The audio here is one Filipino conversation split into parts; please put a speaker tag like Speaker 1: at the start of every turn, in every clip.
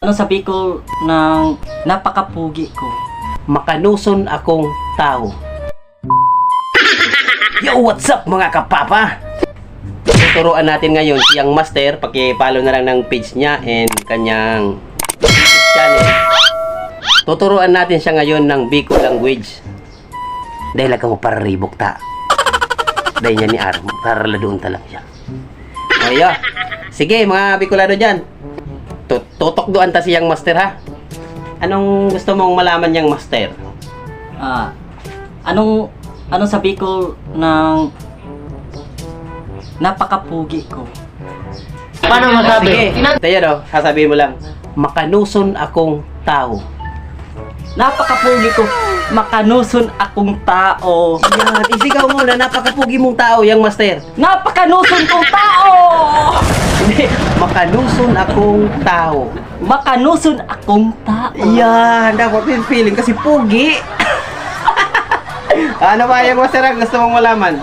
Speaker 1: Ano sabi ko ng napakapugi ko?
Speaker 2: Makanuson akong tao. Yo, what's up mga kapapa? Tuturuan natin ngayon siyang master. Paki-follow na lang ng page niya and kanyang YouTube channel. Tuturuan natin siya ngayon ng Bicol language. Dahil lang mo para ribok ta. Dahil niya ni Arm, para ladoon ta lang siya. Ayo. Sige mga Bicolano dyan. Tutok doon ta siyang master ha. Anong gusto mong malaman niyang master?
Speaker 1: Anong sabi ko ng napakapugi ko?
Speaker 3: Paano masabi?
Speaker 2: Sige. Tayo no, sasabihin mo lang. Makanuson akong tao.
Speaker 1: Napakapugi ko, makanuson akong tao.
Speaker 2: Yan, isigaw mo na napakapugi mong tao yang master.
Speaker 1: Napakanuson kong tao!
Speaker 2: Hindi, makanuson akong tao.
Speaker 1: Makanuson akong tao.
Speaker 2: Yan, dapat yung feeling kasi pugi. Ano ba yung master ang gusto mong malaman?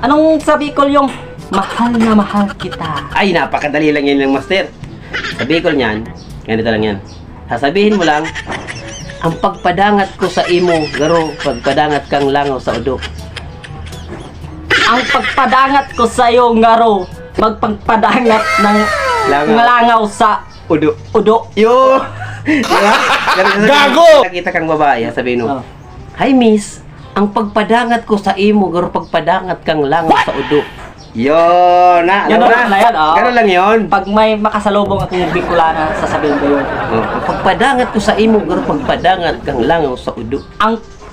Speaker 1: Anong sabi ko yung mahal na mahal kita?
Speaker 2: Ay, napakadali lang yan ng master. Sabi ko niyan, ganito lang yan. Sasabihin mo lang, ang pagpadangat ko sa imo, garo, pagpadangat kang langaw sa udo.
Speaker 1: Ang pagpadangat ko sa iyo, ngaro, magpagpadangat ng langaw sa
Speaker 2: Udo.
Speaker 1: udo.
Speaker 2: Yo! Diba?
Speaker 3: Gago!
Speaker 2: Nakita kang babae, sabihin mo,
Speaker 1: Oh.
Speaker 2: Hi miss, ang pagpadangat ko sa imo, garo pagpadangat kang langaw sa udo. Yun, na,
Speaker 1: Yan
Speaker 2: alam mo
Speaker 1: lang yan, oh.
Speaker 2: Ganun lang yun.
Speaker 1: Pag may makasalubong akong Bicolana, sasabihin ko yun.
Speaker 2: Oh, pagpadangat ko sa imo, garo pagpadangat kang langaw sa udo.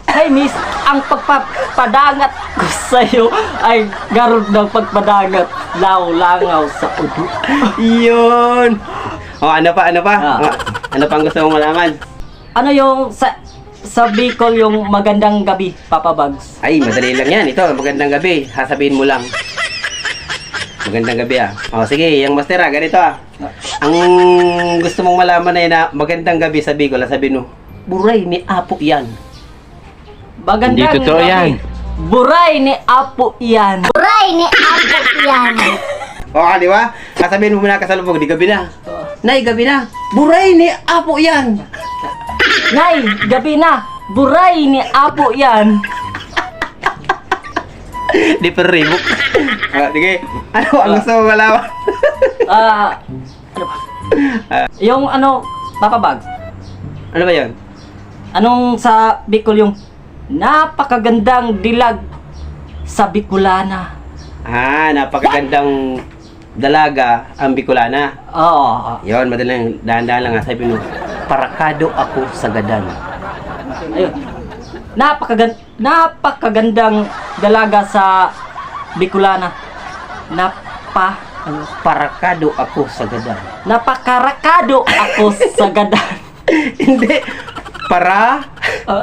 Speaker 1: Hey miss, ang pagpapadangat ko sa iyo ay garod ng pagpadangat langaw sa udo.
Speaker 2: Yun! O, ano pa?
Speaker 1: Ah.
Speaker 2: Ano pa ang gusto mong malaman?
Speaker 1: Ano yung sa Bicol yung magandang gabi, Papa Bugs?
Speaker 2: Ay, madali lang yan. Ito, magandang gabi. Sasabihin mo lang. Magandang gabi O, sige, yung master ganito Ang gusto mong malaman ay na magandang gabi sa Bicol. Sabihin mo, buray ni Apo yan.
Speaker 1: Magandang
Speaker 3: Hindi totoo
Speaker 1: gabi.
Speaker 3: yan.
Speaker 1: Buray ni Apo yan.
Speaker 4: Buray ni Apo yan.
Speaker 2: O, di ba? Sasabihin mo muna kasalubong, di gabi na. Nay, gabi na. Buray ni Apo yan.
Speaker 1: Nay, gabi na. Buray ni Apo yan.
Speaker 2: Di pa ribok. Sige, ano ang gusto mong malaman?
Speaker 1: Ano ba? Yung Papa Bugs,
Speaker 2: Ano ba yun?
Speaker 1: anong sa Bicol yung napakagandang dilag sa Bicolana?
Speaker 2: Napakagandang dalaga ang Bicolana.
Speaker 1: Oo.
Speaker 2: Yun, madalang dahan-dahan lang sabi mo, parakado ako sa gadan.
Speaker 1: Ayun. Napakagandang dalaga sa Bicolana.
Speaker 2: Parakado ako sa gadan.
Speaker 1: Napakarakado ako sa gadan.
Speaker 2: Hindi. Parakado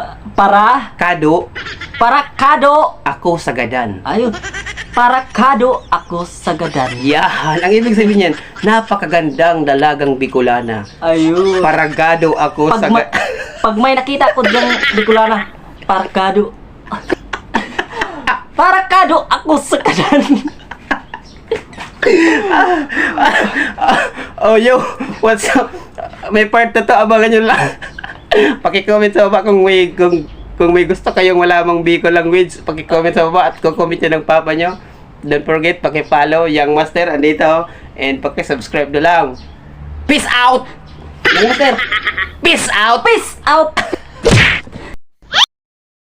Speaker 1: Parakado.
Speaker 2: ako sa gadan.
Speaker 1: Ayun. Parakado ako sa gadan.
Speaker 2: Yan. Ang ibig sabihin yan, napakagandang dalagang Bicolana.
Speaker 1: Ayun.
Speaker 2: Paragado ako sa gadan.
Speaker 1: Pag may nakita ko diyang Bicolana, parakado. Parakado ako sa gadan.
Speaker 2: Oh, yo, what's up? May part na to, abangan nyo lang. Paki-comment sa baba kung may gusto kayong malamang Bicol language. Paki-comment sa baba at kukomment nyo ng papa nyo. Don't forget, paki-follow Young Master andito. And paki-subscribe na lang. Peace out! Young Master, peace out!
Speaker 1: Peace out!